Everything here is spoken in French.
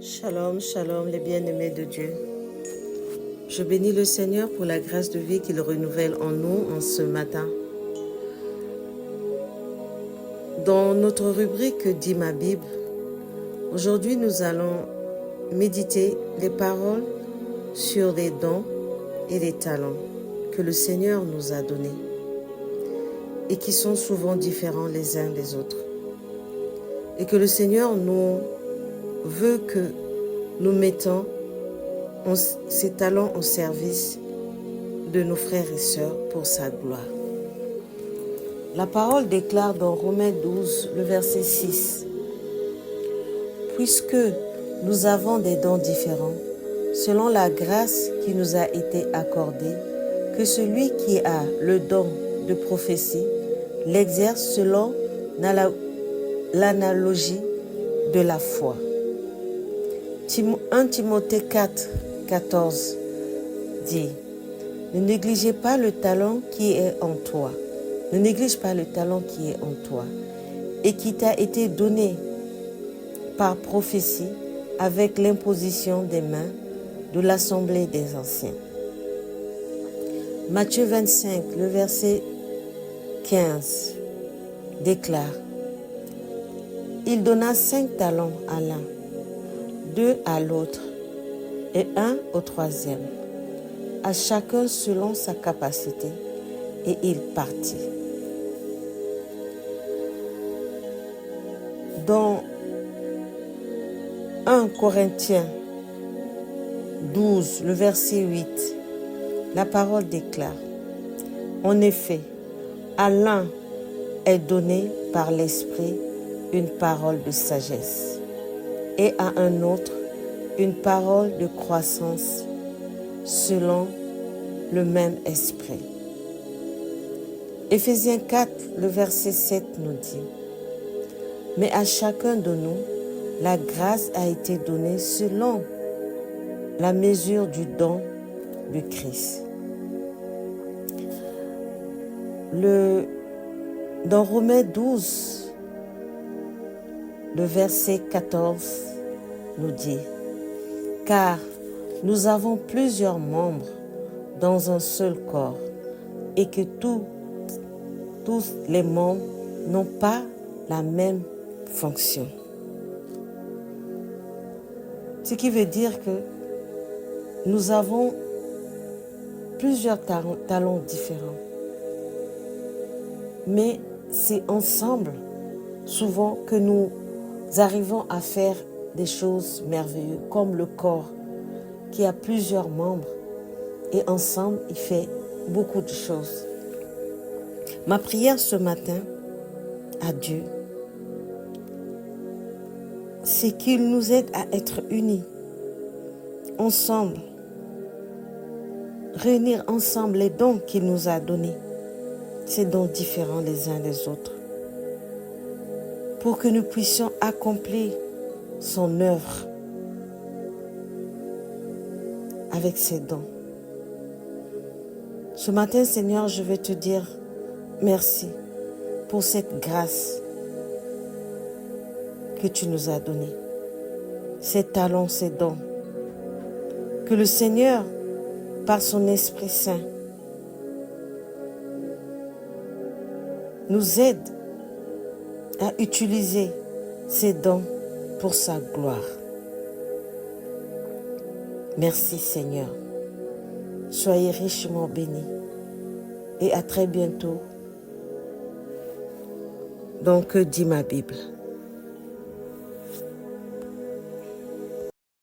Shalom, shalom, les bien-aimés de Dieu. Je bénis le Seigneur pour la grâce de vie qu'il renouvelle en nous en ce matin. Dans notre rubrique « Dis ma Bible », aujourd'hui nous allons méditer les paroles sur les dons et les talents que le Seigneur nous a donnés et qui sont souvent différents les uns des autres. Et que le Seigneur nous veut que nous mettons ces talents au service de nos frères et sœurs pour sa gloire. La parole déclare dans Romains 12, le verset 6, « Puisque nous avons des dons différents, selon la grâce qui nous a été accordée, que celui qui a le don de prophétie l'exerce selon l'analogie de la foi. » 1 Timothée 4, 14 dit, « Ne négligez pas le talent qui est en toi. Ne néglige pas le talent qui est en toi et qui t'a été donné par prophétie avec l'imposition des mains de l'assemblée des anciens. » Matthieu 25, le verset 15 déclare, « Il donna 5 talents à l'un, 2 à l'autre et 1 au troisième, à chacun selon sa capacité, et il partit. » Dans 1 Corinthiens 12, le verset 8, la parole déclare, « En effet, à l'un est donné par l'Esprit une parole de sagesse, et à un autre une parole de croissance selon le même esprit. » Éphésiens 4, le verset 7 nous dit, « Mais à chacun de nous, la grâce a été donnée selon la mesure du don de Christ. » Dans Romains 12, le verset 14 nous dit, « Car nous avons plusieurs membres dans un seul corps, et que tous les membres n'ont pas la même fonction. » Ce qui veut dire que nous avons plusieurs talents différents. Mais c'est ensemble, souvent, que nous arrivons à faire des choses merveilleuses, comme le corps qui a plusieurs membres et ensemble, il fait beaucoup de choses. Ma prière ce matin à Dieu, c'est qu'il nous aide à être unis, ensemble, réunir ensemble les dons qu'il nous a donnés, ces dons différents les uns des autres, pour que nous puissions accomplir son œuvre avec ses dons. Ce matin, Seigneur, je vais te dire merci pour cette grâce que tu nous as donnée, ces talents, ces dons, que le Seigneur, par son Esprit Saint, nous aide à utiliser ces dons pour sa gloire. Merci Seigneur. Soyez richement bénis et à très bientôt. Donc, dis ma Bible.